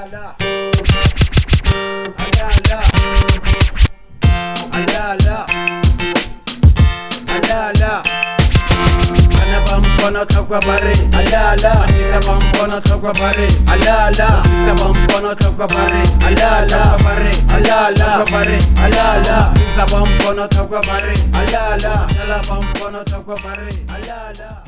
Alala, alala, alala, alala. Bana bambona tlhokwa bare alala, sita bambona tlhokwa bare alala, sita bambona tlhokwa bare alala, bare alala, bare alala, sita bambona tlhokwa bare alala, sala bambona tlhokwa bare alala.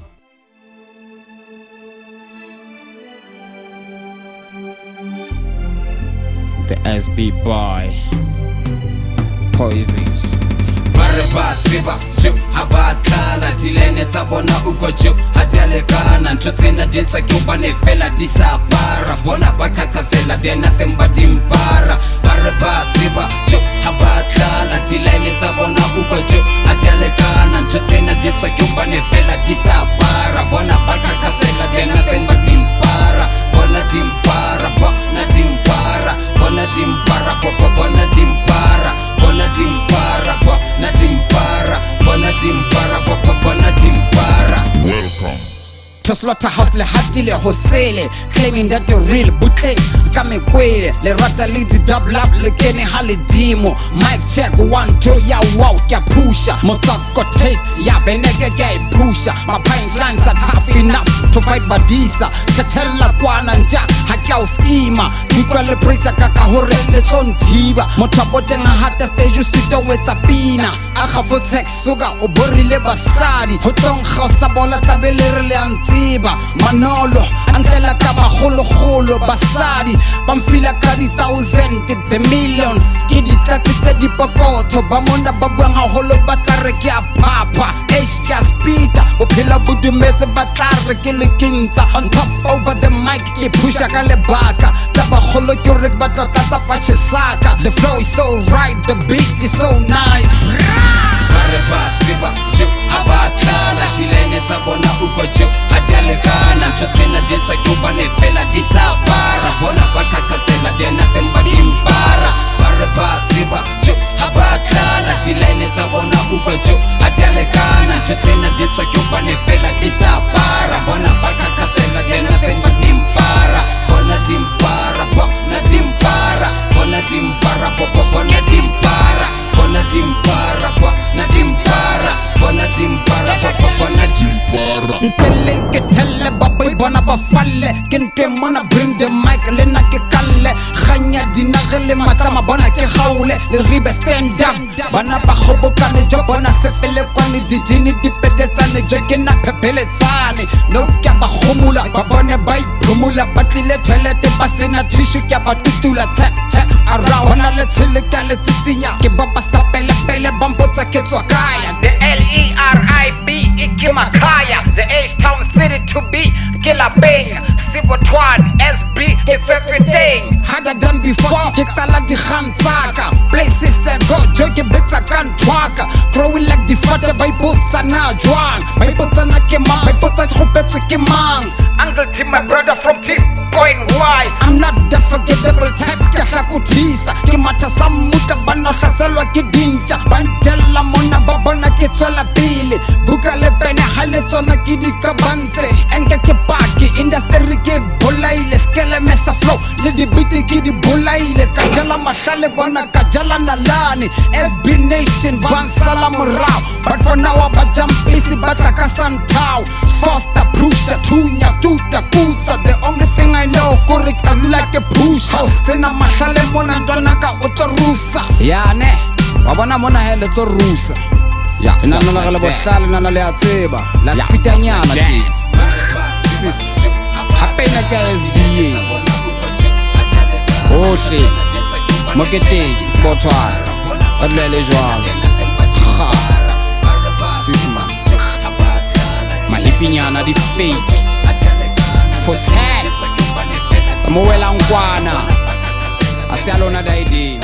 The SB boy Poison Bare ba tsiba jo abakala dilene tsa bona uko jo hadialekana ntho tsena di tsa ke ba ne fela di sa para bona ba khakhasela de nothing but impara bare ba tsiba jo abakala dilene tsa bona uko jo hadialekana ntho tsena di tsa ke ba ne fela di sa para bona ba khakhasela de nothing but impara bona dimpara bona dimpara bona dimpara bona dimpara bona dimpara bona dimpara bona dimpara bona dimpara. Welcome to Slaughterhouse le hati le hosele, claiming that the real bootleg kame kwele le rata le di double up le kene hale dimo. Mic check 1 2 ya wow kya pusha motako taste ya venege gay pusha. My punchlines are tough enough to fight badisa chachela kwana nja hakya uskima kikwa le prisa kaka hore le tontiba motabote nga hata stage studio wetsa pina aga fo sex suga o borile basadi hotong khausa bola tabelere le antsiba manolo antela ka bagologolo basadi bamfila ka di thousand the millions ke di tlatse di pokotho ba mona ba buang haholo ba tlare ke a papa ka speeder o phela budumetse ba tlare ke le kintsa on top over the mic ke pusha ka lebaka tsa bagolo ke re ba tlotla pa chisaka. The flow is so right, the beat is so nice. Bare ba tsiba jo abakala dilene tsa bona uko jo hadialekana ntho tsena di tsa ke ba ne fela di sa para bona ba khakhasela de nothing but impara bare ba tsiba jo abakala dilene tsa bona uko jo hadialekana ntho tsena di tsa ke ba ne fela di sa para bona ba khakhasela de nothing but impara bona dimpara bona dimpara bona dimpara bona dimpara bona dimpara bona dimpara bona dimpara bona dimpara. Nteleng ke telle baboy bona ba falle ke ntwe mona bring the mic le na ke kalle khanya dinagele matama bona ke gaule le ribe stand up bana ba khobokane jo bona sefele kwani dijini dipetetsane jo ke na phepheletsane no ke ba khomula ba bone ba iphumula batlile toilet ba sena tissue ke ba tutula check check around bona le tshile ka le tsitsinya ke ba ba sapele pele ba mpotsa ke tswa kaya. The LERIB Ikimakaya, the H-Town city to be Killer Bang, Sibotwan, SB, it's everything. Harder than before, ke tsala di khantsaka places go joke betsa kan twaka growing like the father by botsa na jwang by botsa na ke mang by botsa khopetse ke mang. Uncle Tim, my brother from T going why I'm not the forgettable type ke hlakutisa ke matha sa muta bana hlaselwa ke dintsha banjela mona ba bona ke tswela pele buka le pene hale tsona ke di kabantse enke ke paki industry ke bolaile skele mesa flow le di beat ke di bolaile ka jala mahlale bona ka jala nalani SB Nation ban salam rao but for now ba jumpisi batla ka santau Foster Prusha tunya tuta kutsa the only thing I know kuri kalula ke pusha sena mahlale mona ntwana ka otorusa yane wa bona mona hele torusa ya nna nna le bohlale nna le a tseba la spitanyana tje sis hapena ka SBA ohle mokete sibotwana adlele jwalo ha sisma mahipinyana di fake for tag mo wela ngwana asialona daidini.